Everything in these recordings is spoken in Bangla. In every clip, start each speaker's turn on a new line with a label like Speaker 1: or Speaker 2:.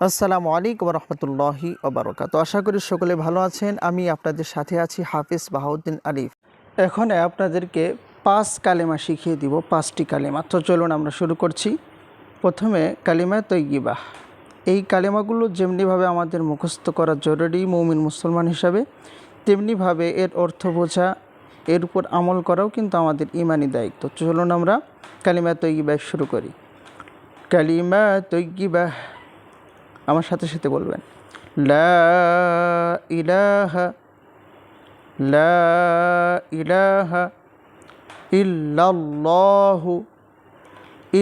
Speaker 1: আসসালামু আলাইকুম রহমতুল্লাহি ওবারাকাতুহু। আশা করি সকলে ভালো আছেন। আমি আপনাদের সাথে আছি হাফিজ বাহাউদ্দিন আলিফ। এখন আপনাদেরকে 5 কালেমা শিখিয়ে দিব, 5টি কালেমা। তো চলুন আমরা শুরু করছি। প্রথমে কালিমা তৈয়িবাহ। এই কালেমাগুলো যেমনিভাবে আমাদের মুখস্থ করা জরুরি মুমিন মুসলমান হিসাবে, তেমনিভাবে এর অর্থ বোঝা, এর উপর আমল করাও কিন্তু আমাদের ইমানি দায়িত্ব। চলুন আমরা কালিমা তৈয়িবাহ শুরু করি। কালিমা তৈয়িবাহ আমার সাথে সাথে বলবেন। লা ইলাহা লা ইলাহা ইল্লাল্লাহু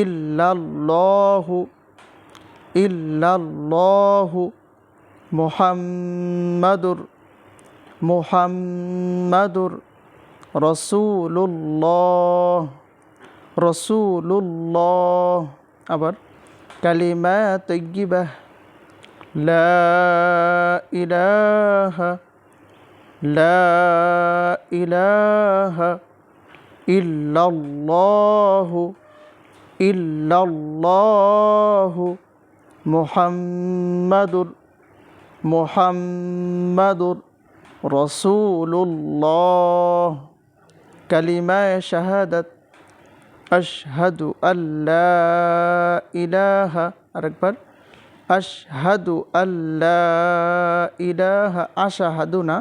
Speaker 1: ইল্লাল্লাহু ইল্লাল্লাহু মুহাম্মাদুর মুহাম্মাদুর রাসূলুল্লাহ রাসূলুল্লাহ। আবার কালিমা তৈয়িবাহ। লা ইলাহা লা ইলাহা ইল্লাল্লাহু ইল্লাল্লাহু মুহাম্মাদুর মুহাম্মাদুর রাসূলুল্লাহ। কালিমা শাহাদাত। আশহাদু আল্লা ইলাহা, আরেকবার আশহাদু আল্লা ইলাহা, আশহাদু না,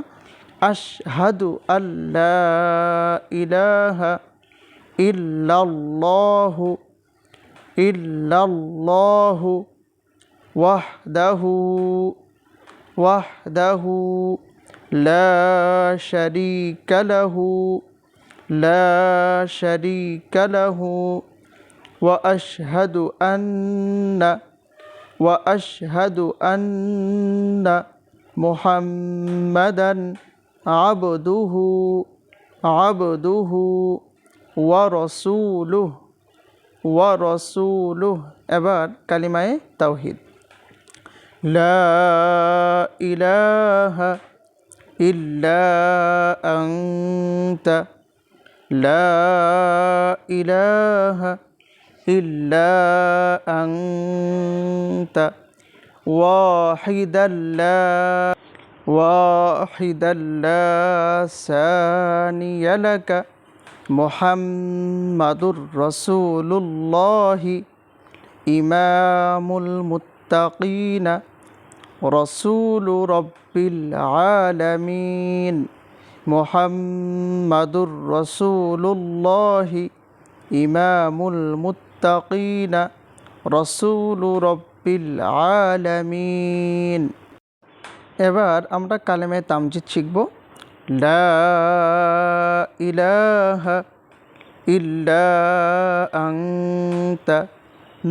Speaker 1: আশহাদু আল্লা ইলাহা ইল্লাল্লাহু ইল্লাল্লাহু ওয়াহদাহু ওয়াহদাহু লা শারীকা লাহু লা শারীকা লাহু ওয়া আশহাদু আন্না মুহাম্মাদান আবদুহু ওয়া রাসূলুহু। এবার কালিমায়ে তাওহীদ। লা ইলাহা ইল্লা আনতা লা ইলাহা ইল্লা আনতা ওয়াহিদান লা সানিয়া লাকা মুহাম্মাদুর রাসূলুল্লাহি ইমামুল মুত্তাকিনা রাসূলু রাব্বিল আলামিন। মুহাম্মাদুর রাসূলুল্লাহি ইমামুল মুত্তাকিনা রাসূলু রাব্বিল আলামিন। এবার আমরা কালেমায়ে তামজিদ শিখব। লা ইলাহা ইল্লা আনতা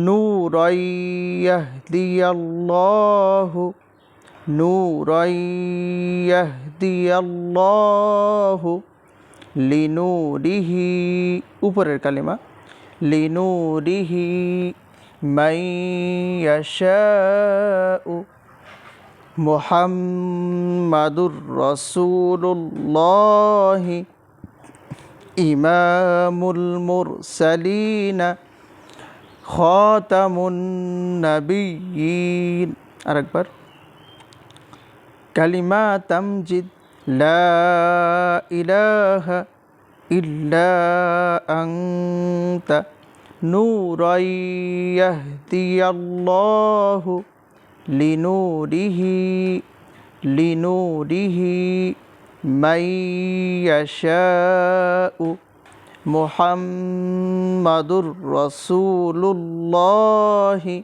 Speaker 1: নূরান ইয়াহদিয়াল্লাহু লিনূরিহি, উপরের কালিমা, লিনূরিহি মান ইয়াশাউ। মুহাম্মাদুর রাসূলুল্লাহি ইমামুল মুরসালিনা খাতামুন নাবিয়্যিন। আরেকবার কালিমা তামজিদ। লা ইলাহা ইল্লা আনতা নূরান ইয়াহদিয়াল্লাহু লিনূরিহি মান ইয়াশাউ। মুহাম্মাদুর রাসূলুল্লাহি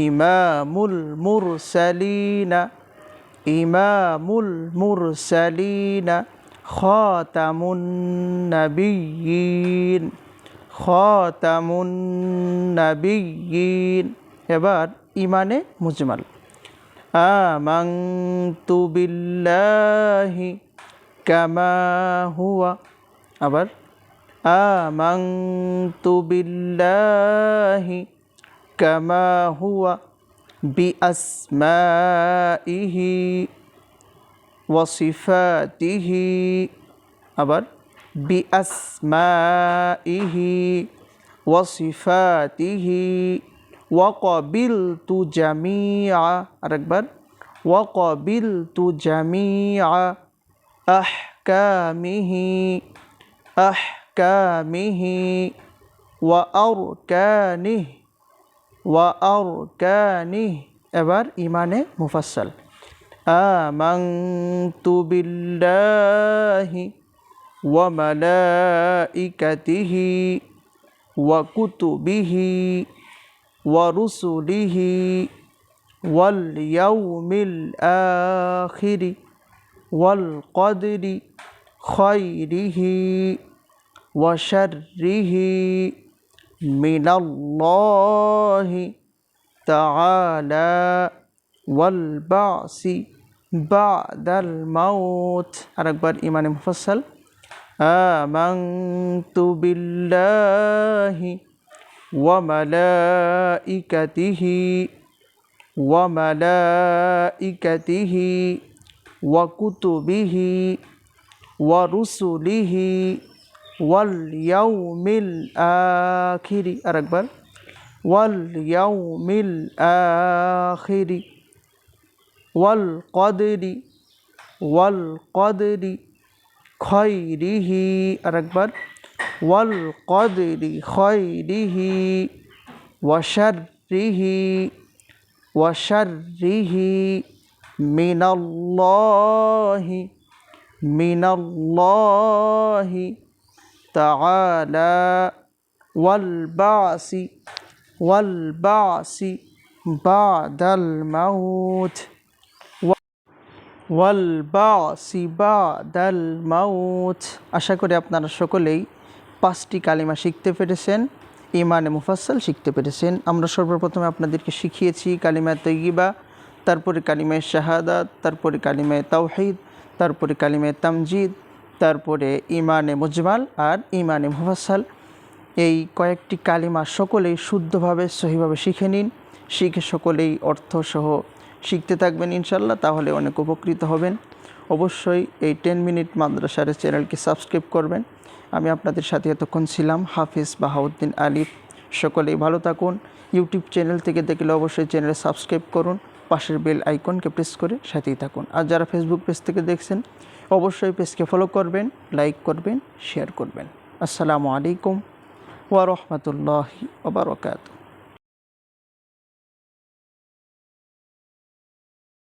Speaker 1: ইমামুল মুরসালিনা খাতামুন নাবিয়্যিন। এবার ইমানে মুজমাল। আমানতু বিল্লাহি কামা হুয়া। আবার আমানতু বিল্লাহি কামা হুয়া বিআসমাইহি ওয়া সিফাতিহি। আবার বিআসমাইহি ওয়া সিফাতিহি ওয়াকাবিলতু জামিআ, আরেকবার ওয়াকাবিলতু জামিআ আহকামিহি আহকামিহি ওয়া আরকানিহি ওয়া আরকানিহি। এবার ইমানে মুফাসসাল। আমানতু বিল্লাহি ওয়া মালাইকাতিহি ওয়া কুতুবিহি ওয়া রুসুলিহি ওয়াল ইয়াউমিল আখিরি ওয়াল কদরি খায়রিহি ওয়া শাররিহি মিনাল্লাহি তাআলা ওয়াল বাসি বাদাল মাউত। আরেকবার ইমানে মুফাসসাল। আমানতু বিল্লাহি ওয়া মালাইকাতিহি ওয়া মালাইকাতিহি ওয়া কুতুবিহি ওয়া রুসুলিহি ওয়াল ইয়াউমিল আখিরি। আরেকবার ওয়াল ইয়াউমিল আখিরি ওয়াল কদরি খায়রিহি। আরেকবার ওয়াল কদরি খায়রিহি ওয়া শাররিহি মিনাল্লাহি তাআলা ওয়াল বাসি বাদাল মাউত ওয়াল বাসি বাদাল মাউত। আশা করি আপনারা সকলেই 5টি কালিমা শিখতে পেরেছেন, ইমানে মুফাসসাল শিখতে পেরেছেন। আমরা সর্বপ্রথমে আপনাদেরকে শিখিয়েছি কালিমায়ে তাইয়্যিবা, তারপরে কালিমায়ে শাহাদাত, তারপরে কালিমায়ে তাওহীদ, তারপরে কালিমায়ে তামজিদ, তারপরে ইমানে মুজমাল আর ইমানে মুফাসসাল। এই কয়েকটি কালিমা সকলেই শুদ্ধভাবে সহিভাবে শিখে নিন, শিখে সকলেই অর্থসহ শিখতে থাকবেন ইনশাল্লাহ, তাহলে অনেক উপকৃত হবেন। অবশ্যই এই 10 মিনিট মাদ্রাসার চ্যানেলকে সাবস্ক্রাইব করবেন। আমি আপনাদের সাথে এতক্ষণ ছিলাম হাফিজ বাহাউদ্দিন আলিফ। সকলেই ভালো থাকুন। ইউটিউব চ্যানেল থেকে দেখলে অবশ্যই চ্যানেলে সাবস্ক্রাইব করুন, পাশের বেল আইকনকে প্রেস করে সাথেই থাকুন। আর যারা ফেসবুক পেজ থেকে দেখছেন অবশ্যই পেজকে ফলো করবেন, লাইক করবেন, শেয়ার করবেন। আসসালামু আলাইকুম ওয়া রাহমাতুল্লাহি ওয়া বারাকাতুহু।